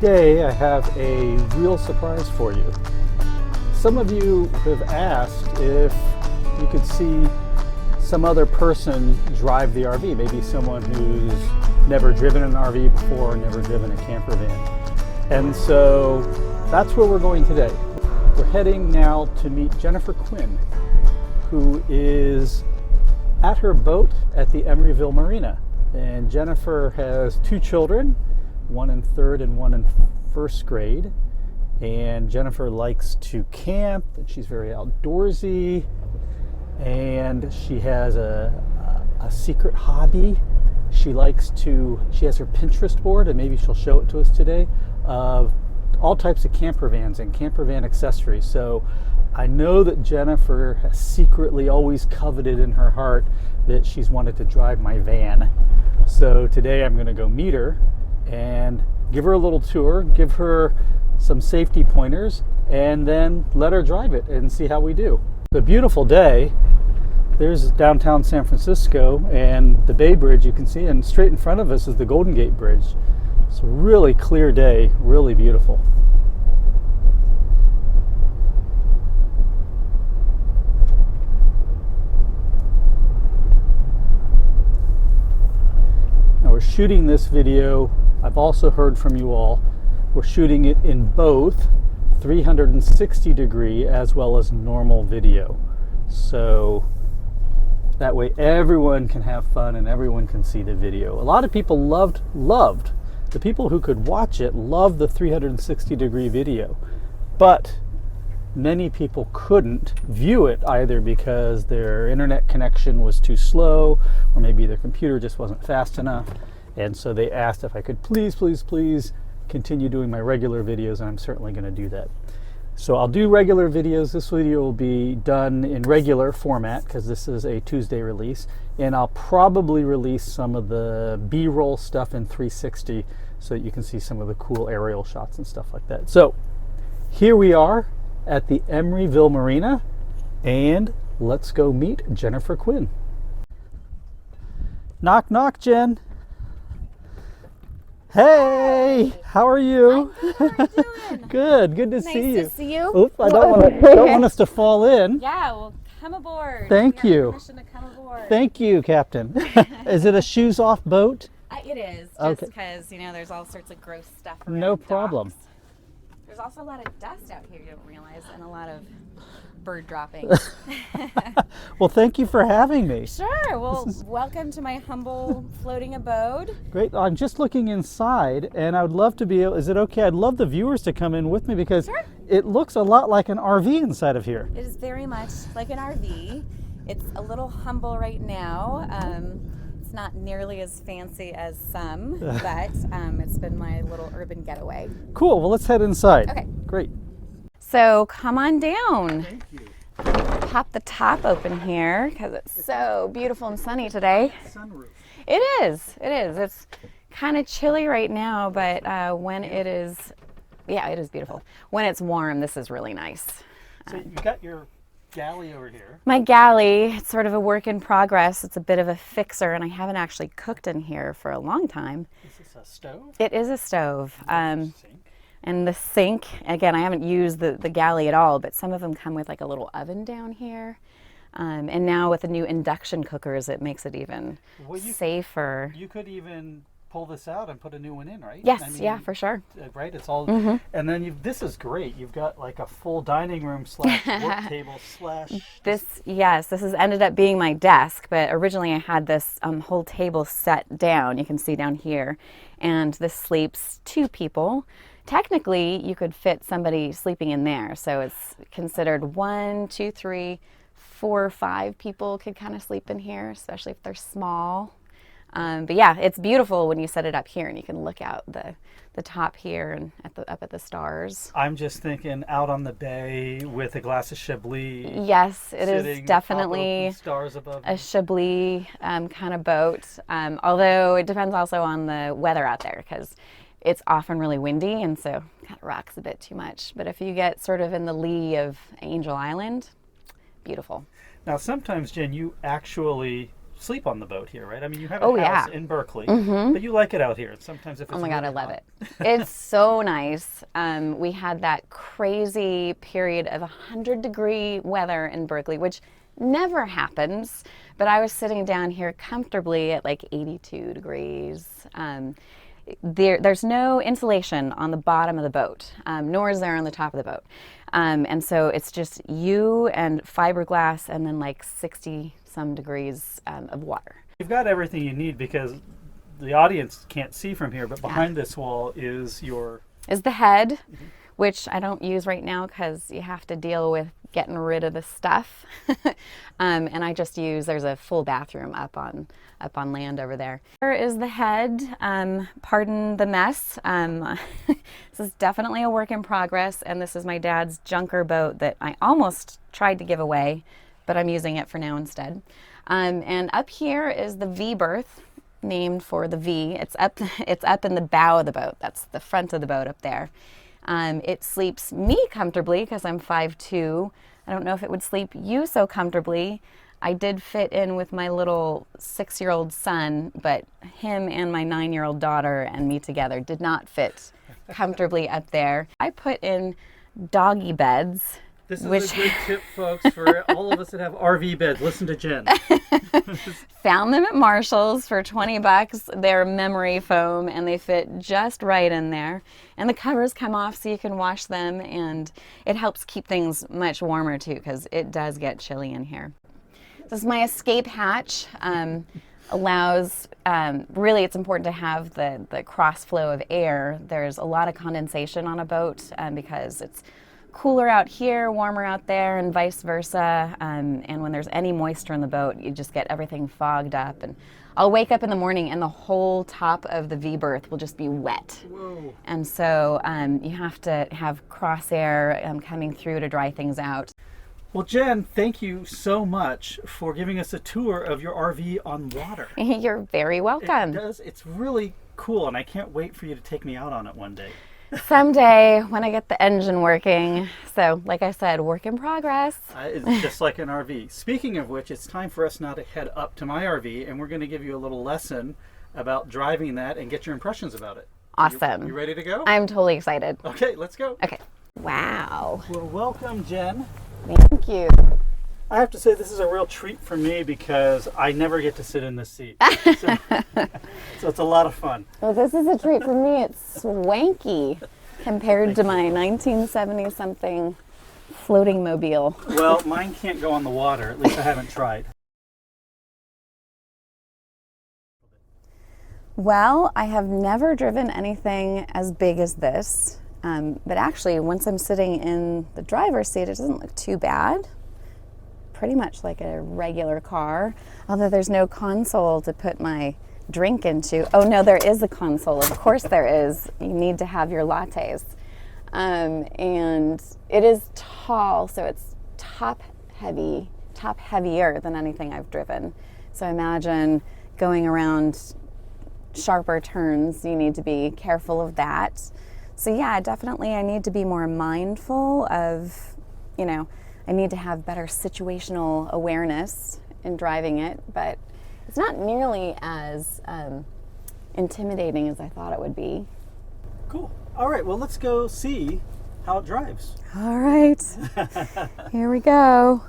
Today I have a real surprise for you. Some of you have asked if you could see some other person drive the RV, maybe someone who's never driven an RV before, never driven a camper van. And so that's where we're going today. We're heading now to meet Jennifer Quinn, who is at her boat at the Emeryville marina. And Jennifer has two children, one in third and one in first grade. And Jennifer likes to camp, and she's very outdoorsy, and she has a secret hobby. She has her Pinterest board, and maybe she'll show it to us today, of all types of camper vans and camper van accessories. So I know that Jennifer has secretly always coveted in her heart that she's wanted to drive my van. So today I'm going to go meet her and give her a little tour, give her some safety pointers, and then let her drive it and see how we do. It's a beautiful day. There's downtown San Francisco and the Bay Bridge you can see, and straight in front of us is the Golden Gate Bridge. It's a really clear day, really beautiful. Now we're shooting this video, I've also heard from you all, we're shooting it in both 360 degree as well as normal video. So that way everyone can have fun and everyone can see the video. A lot of people loved, the people who could watch it loved the 360 degree video. But many people couldn't view it either because their internet connection was too slow, or maybe their computer just wasn't fast enough. And so they asked if I could please continue doing my regular videos, and I'm certainly going to do that. So I'll do regular videos. This video will be done in regular format because this is a Tuesday release, and I'll probably release some of the B-roll stuff in 360 so that you can see some of the cool aerial shots and stuff like that. So here we are at the Emeryville Marina, and let's go meet Jennifer Quinn. Knock, knock, Jen. Hey, how are you? I'm good. How are you doing? Good to see you. Nice to see you. Oops, I don't want us to fall in. Yeah, well, come aboard. Thank you. Permission to come aboard. Thank you, Captain. Is it a shoes off boat? It is, Okay. just because, there's all sorts of gross stuff around. No problem. docks. There's also a lot of dust out here, you don't realize, and a lot of bird droppings. Well, thank you for having me. Sure. Well, welcome to my humble floating abode. Great. I'm just looking inside, and I would love to be able, is it okay? I'd love the viewers to come in with me because Sure. It looks a lot like an RV inside of here. It is very much like an RV. It's a little humble right now. It's not nearly as fancy as some, but it's been my little urban getaway. Cool. Well, let's head inside. Okay. Great. So come on down. Thank you. Pop the top open here because it's so beautiful and sunny today. Sunroof. It is. It's kind of chilly right now, but when it is beautiful. When it's warm, this is really nice. So you got your galley over here. My galley, it's sort of a work in progress. It's a bit of a fixer, and I haven't actually cooked in here for a long time. Is this a stove? It is a stove. Sink. And the sink, again, I haven't used the galley at all, but some of them come with like a little oven down here. And now with the new induction cookers, it makes it even safer. You could even pull this out and put a new one in, right? Yes, yeah, for sure. Right, it's all, and then this is great. You've got like a full dining room / work table / This has ended up being my desk, but originally I had this whole table set down. You can see down here, and this sleeps 2 people. Technically, you could fit somebody sleeping in there, so it's considered 1, 2, 3, 4, 5 people could kind of sleep in here, especially if they're small. But yeah, it's beautiful when you set it up here and you can look out the top here and up at the stars. I'm just thinking out on the bay with a glass of Chablis. Yes, it is definitely stars above a Chablis kind of boat. Although it depends also on the weather out there because it's often really windy and so it kind of rocks a bit too much. But if you get sort of in the lee of Angel Island, beautiful. Now sometimes, Jen, you actually sleep on the boat here, right? I mean, you have Oh, a house yeah. in Berkeley, but you like it out here. Sometimes if it's Oh my God, I really love hot. it. It's so nice. We had that crazy period of 100-degree weather in Berkeley, which never happens, but I was sitting down here comfortably at like 82 degrees. There's no insulation on the bottom of the boat, nor is there on the top of the boat. And so it's just you and fiberglass and then like 60 some degrees of water. You've got everything you need because the audience can't see from here, but behind this wall is Is the head, which I don't use right now because you have to deal with getting rid of the stuff. And I just use, there's a full bathroom up on land over there. Here is the head. Pardon the mess. This is definitely a work in progress, and this is my dad's junker boat that I almost tried to give away, but I'm using it for now instead. And up here is the V berth, named for the V. It's up in the bow of the boat. That's the front of the boat up there. It sleeps me comfortably because I'm 5'2". I don't know if it would sleep you so comfortably. I did fit in with my little 6-year-old son, but him and my 9-year-old daughter and me together did not fit comfortably up there. I put in doggie beds. This is a good tip, folks, for all of us that have RV beds. Listen to Jen. Found them at Marshall's for $20. They're memory foam and they fit just right in there. And the covers come off so you can wash them, and it helps keep things much warmer too because it does get chilly in here. This is my escape hatch. Allows, really it's important to have the cross flow of air. There's a lot of condensation on a boat because it's cooler out here, warmer out there, and vice versa. And when there's any moisture in the boat, you just get everything fogged up. And I'll wake up in the morning and the whole top of the V berth will just be wet. Whoa. And so you have to have cross-air coming through to dry things out. Well, Jen, thank you so much for giving us a tour of your RV on water. You're very welcome. It's really cool, and I can't wait for you to take me out on it one day. Someday when I get the engine working. So, like I said, work in progress. It's just like an RV. Speaking of which, it's time for us now to head up to my RV, and we're going to give you a little lesson about driving that and get your impressions about it. Awesome. You ready to go? I'm totally excited. Okay, let's go. Okay. Wow. Well, welcome, Jen. Thank you. I have to say this is a real treat for me because I never get to sit in this seat. So it's a lot of fun. Well, this is a treat for me. It's swanky compared to my 1970-something floating mobile. Well, mine can't go on the water. At least I haven't tried. Well, I have never driven anything as big as this. But actually, once I'm sitting in the driver's seat, it doesn't look too bad. Pretty much like a regular car, although there's no console to put my drink into. Oh no, there is a console. Of course there is. You need to have your lattes. And it is tall, so it's top heavier than anything I've driven. So imagine going around sharper turns, you need to be careful of that. So yeah, definitely I need to be more mindful of, I need to have better situational awareness in driving it, but it's not nearly as intimidating as I thought it would be. Cool. All right, well, let's go see how it drives. All right, here we go.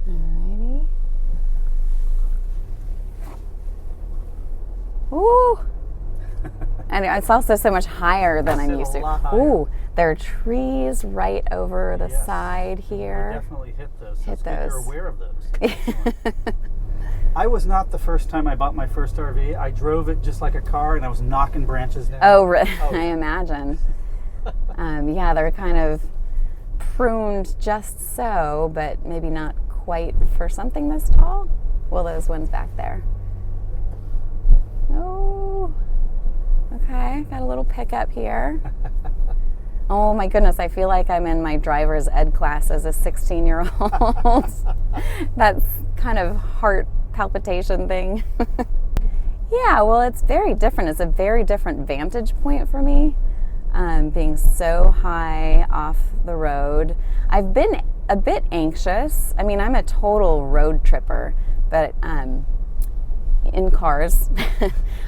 Alrighty. Ooh. And it's also so much higher than I'm used to. Ooh, there are trees right over the side here. I definitely hit those. So Hit those. You're aware of those. I was not the first time I bought my first RV. I drove it just like a car, and I was knocking branches down. I imagine. Yeah, they're kind of pruned just so, but maybe not quite for something this tall. Well, those ones back there. Oh. Okay, got a little pickup here. Oh my goodness, I feel like I'm in my driver's ed class as a 16-year-old. That's kind of heart palpitation thing. Yeah, well, it's very different. It's a very different vantage point for me, being so high off the road. I've been a bit anxious. I mean, I'm a total road tripper, but in cars.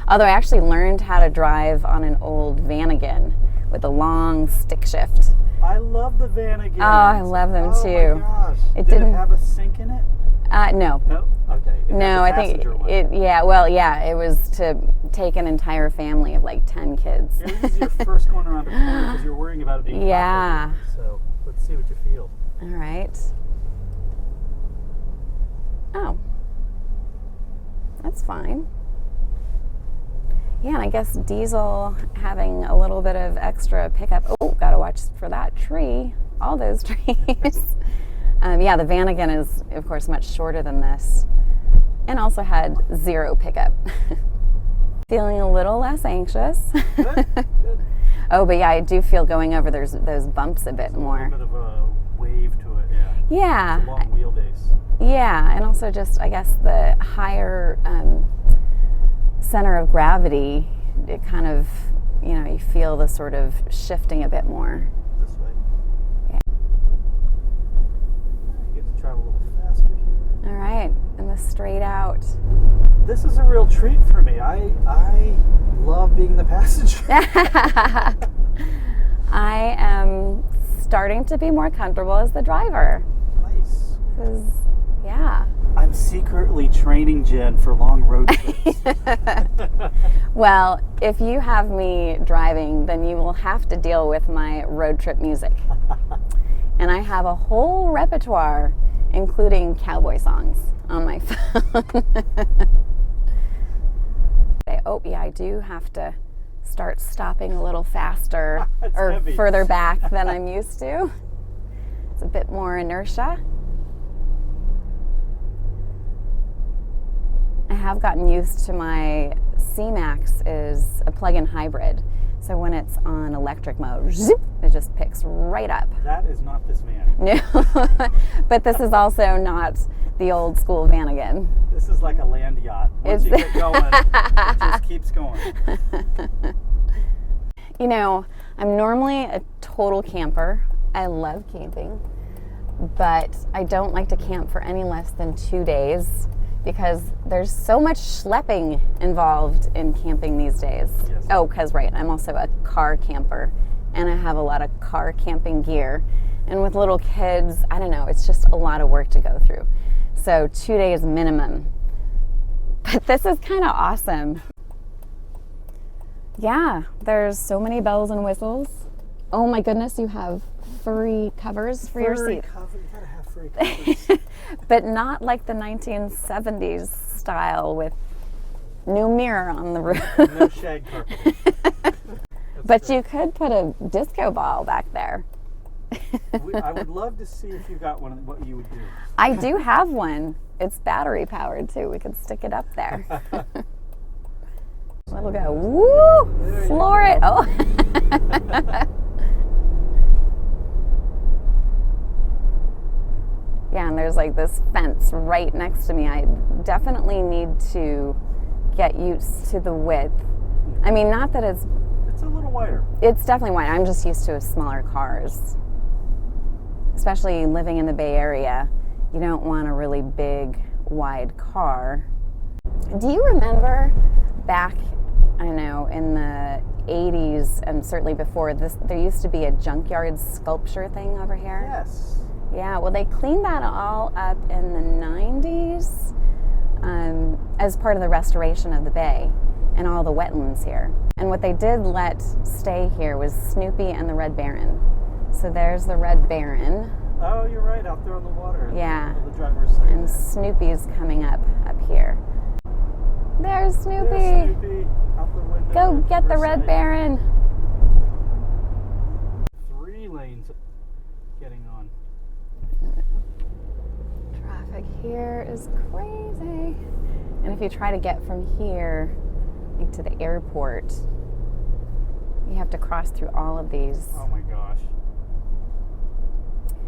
Although I actually learned how to drive on an old Vanagon with a long stick shift. I love the Vanagons. Oh, I love them too. Oh my gosh. Did it have a sink in it? No. No? Okay. No, I think it was to take an entire family of like 10 kids. Yeah, this is your first going around a corner because you're worrying about it being yeah. hot. So let's see what you feel. All right. Oh. That's fine. Yeah, and I guess diesel having a little bit of extra pickup. Oh, gotta watch for that tree. All those trees. Yeah, the Vanagon is, of course, much shorter than this, and also had 0 pickup. Feeling a little less anxious. Good. Oh, but yeah, I do feel going over those bumps a bit more. A little bit of a wave to it, yeah. Yeah. It's a long wheelbase. Yeah, and also just, I guess, the higher center of gravity, it kind of, you feel the sort of shifting a bit more. This way. Yeah. You get to travel a little faster here. All right, and the straight out. This is a real treat for me. I love being the passenger. I am starting to be more comfortable as the driver. Nice. 'Cause, yeah. I'm secretly training Jen for long road trips. Well, if you have me driving, then you will have to deal with my road trip music. And I have a whole repertoire, including cowboy songs, on my phone. Oh, yeah, I do have to start stopping a little faster or heavy. further back than I'm used to. It's a bit more inertia. I have gotten used to my CMAX is a plug-in hybrid. So when it's on electric mode, zip, it just picks right up. That is not this van. No, but this is also not the old school Vanagon. This is like a land yacht. Once you get going, it just keeps going. I'm normally a total camper. I love camping, but I don't like to camp for any less than 2 days because there's so much schlepping involved in camping these days. Yes. Oh, because I'm also a car camper and I have a lot of car camping gear. And with little kids, I don't know, it's just a lot of work to go through. So 2 days minimum. But this is kind of awesome. Yeah, there's so many bells and whistles. Oh my goodness, you have furry covers for your seat. Cover. You gotta have furry covers. But not like the 1970s style with no mirror on the roof. No shag carpet. But you could put a disco ball back there. I would love to see if you got one, what you would do. I do have one. It's battery powered too. We could stick it up there. It'll go, woo, floor it. Oh. Yeah, and there's like this fence right next to me. I definitely need to get used to the width. I mean, not that it's a little wider. It's definitely wide. I'm just used to smaller cars. Especially living in the Bay Area, you don't want a really big, wide car. Do you remember back, I don't know, in the 80s and certainly before this, there used to be a junkyard sculpture thing over here? Yes. Yeah, well, they cleaned that all up in the 90s as part of the restoration of the bay and all the wetlands here. And what they did let stay here was Snoopy and the Red Baron. So there's the Red Baron. Oh, you're right, out there on the water. Yeah. On the driver's side. And Snoopy's coming up here. There's Snoopy. There's Snoopy out the window. Go get the Red Baron. 3 lanes getting on. Traffic here is crazy. And if you try to get from here to the airport, you have to cross through all of these. Oh my gosh.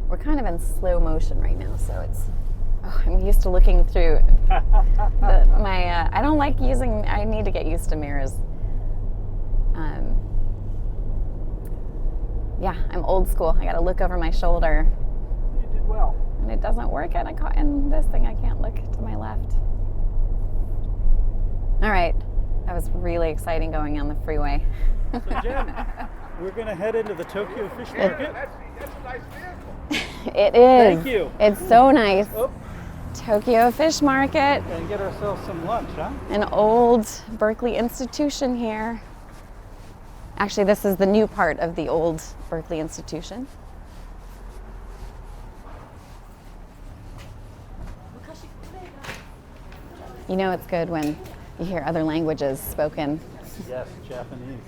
We're kind of in slow motion right now, so it's. Oh, I'm used to looking through my. I don't like using. I need to get used to mirrors. Yeah, I'm old school. I got to look over my shoulder. You did well. And it doesn't work in this thing. I can't look to my left. All right, that was really exciting going on the freeway. So Jen, we're going to head into the Tokyo Fish Market. That's a nice vehicle. It is. Thank you. It's so nice. Oh, Tokyo Fish Market, and get ourselves some lunch, huh? an old Berkeley institution here. Actually, this is the new part of the old Berkeley institution. You know it's good when you hear other languages spoken. Yes, Japanese.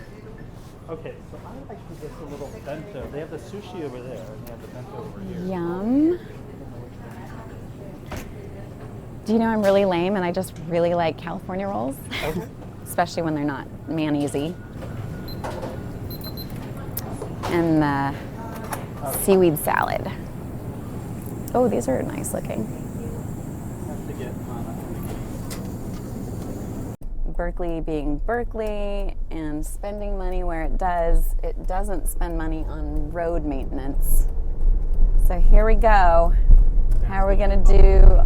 Okay, so I like to get the little bento. They have the sushi over there, and they have the bento over here. Yum. Do you know I'm really lame and I just really like California rolls? Okay. Especially when they're not man-easy. And the seaweed salad. Oh, these are nice looking. Have to get Berkeley being Berkeley and spending money where it doesn't spend money on road maintenance. So here we go. How are we gonna do?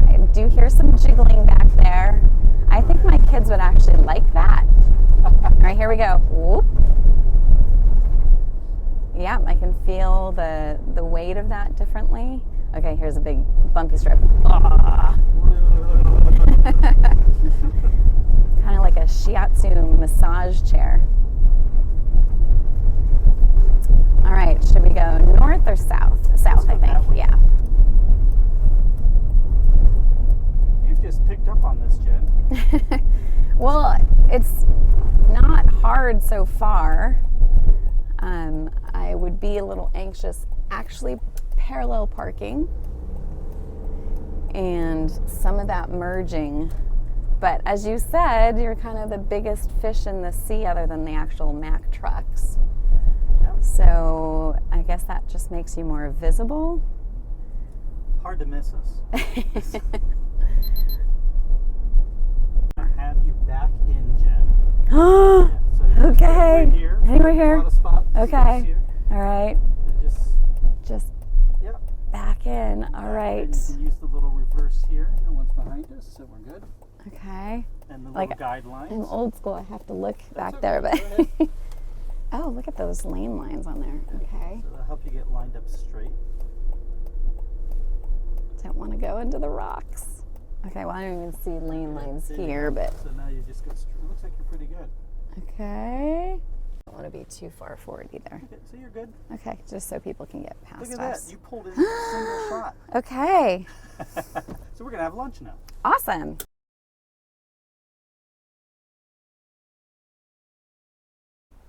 I do hear some jiggling back there. I think my kids would actually like that. All right, here we go. Whoop. Yeah, I can feel the weight of that differently. Okay, here's a big bumpy strip. Ah. Kind of like a shiatsu massage chair. All right, should we go north or south? South, I think, yeah. You've just picked up on this, Jen. Well, it's not hard so far. I would be a little anxious actually parallel parking and some of that merging. But as you said, you're kind of the biggest fish in the sea other than the actual Mack trucks. Yep. So I guess that just makes you more visible. Hard to miss us. I'll have you back in, Jen. Oh, Yeah, so you just okay. right here. Anywhere here? A lot of spots. Okay. Here. All right. And Just yeah. back in. All And right. you can use the little reverse here. No one's behind us, so we're good. Okay. And the Like, little guidelines. I'm old school. I have to look back okay. there, Go but ahead. oh, look at those lane lines on there. Okay. So that'll help you get lined up straight. Don't want to go into the rocks. Okay, well, I don't even see lane lines There you here, go. but So now you just go straight. It looks like you're pretty good. okay. Don't want to be too far forward either. Okay, so you're good. Okay, just so people can get past Look at us. that. You pulled in a single shot. Okay, So we're going to have lunch now. awesome.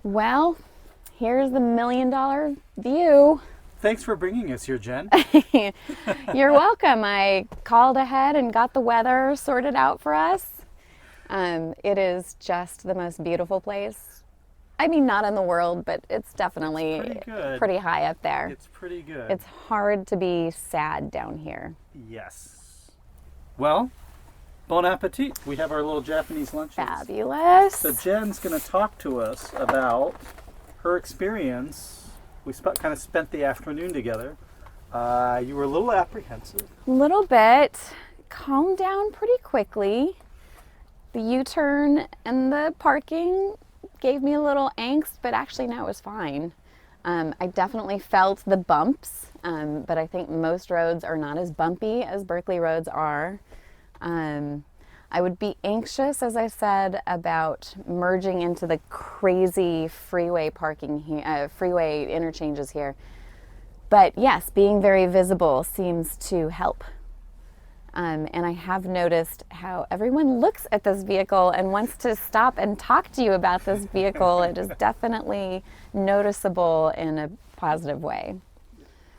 Well, here's the $1 million view. Thanks for bringing us here, Jen. You're welcome. I called ahead and got the weather sorted out for us. It is just the most beautiful place. I mean, not in the world, but it's definitely Pretty good. pretty high up there. It's pretty good. It's hard to be sad down here. Yes. Well, bon appetit. We have our little Japanese lunches. Fabulous. So Jen's going to talk to us about her experience. We kind of spent the afternoon together. You were a little apprehensive. A little bit. Calmed down pretty quickly. The U-turn and the parking gave me a little angst, but actually now it was fine. I definitely felt the bumps, but I think most roads are not as bumpy as Berkeley roads are. I would be anxious, as I said, about merging into the crazy freeway parking here, freeway interchanges here. But yes, being very visible seems to help. And I have noticed how everyone looks at this vehicle and wants to stop and talk to you about this vehicle. It is definitely noticeable in a positive way.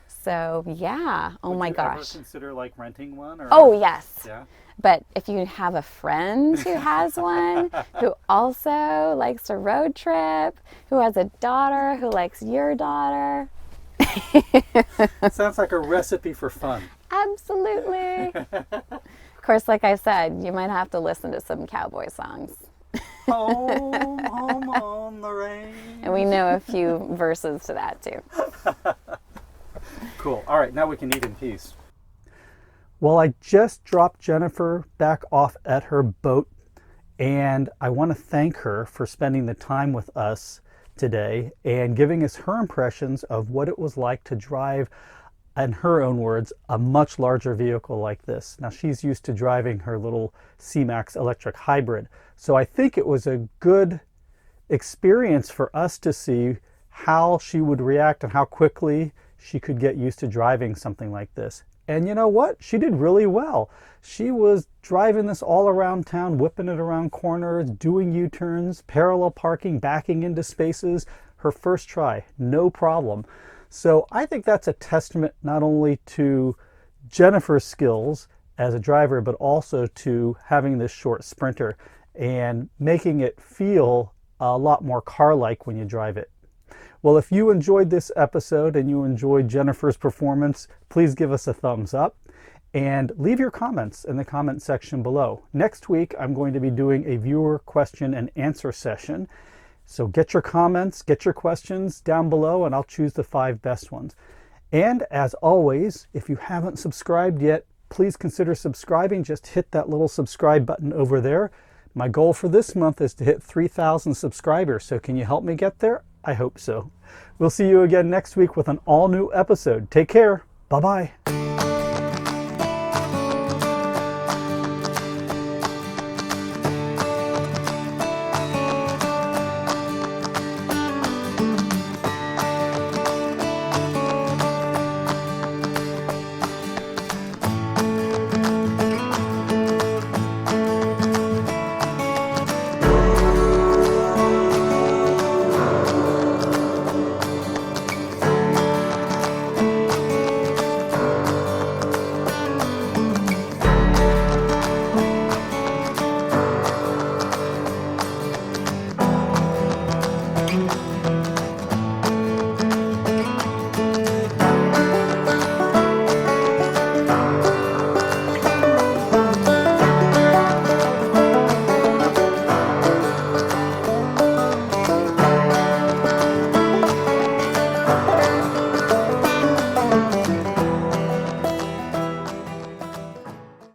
So yeah, oh my gosh. Would you ever consider like renting one? Or? Oh yes. Yeah. But if you have a friend who has one, who also likes to road trip, who has a daughter who likes your daughter. Sounds like a recipe for fun. Absolutely. Of course, like I said, you might have to listen to some cowboy songs. Home, home on the range. And we know a few verses to that too. Cool. All right, now we can eat in peace. Well, I just dropped Jennifer back off at her boat, and I want to thank her for spending the time with us today and giving us her impressions of what it was like to drive, in her own words, a much larger vehicle like this. Now, she's used to driving her little CMAX electric hybrid, so I think it was a good experience for us to see how she would react and how quickly she could get used to driving something like this. And you know what? She did really well. She was driving this all around town, whipping it around corners, doing U-turns, parallel parking, backing into spaces. Her first try, no problem. So I think that's a testament not only to Jennifer's skills as a driver, but also to having this short Sprinter and making it feel a lot more car-like when you drive it. Well, if you enjoyed this episode and you enjoyed Jennifer's performance, please give us a thumbs up and leave your comments in the comment section below. Next week, I'm going to be doing a viewer question and answer session. So get your comments, get your questions down below, and I'll choose the 5 best ones. And as always, if you haven't subscribed yet, please consider subscribing. Just hit that little subscribe button over there. My goal for this month is to hit 3,000 subscribers. So can you help me get there? I hope so. We'll see you again next week with an all-new episode. Take care. Bye-bye.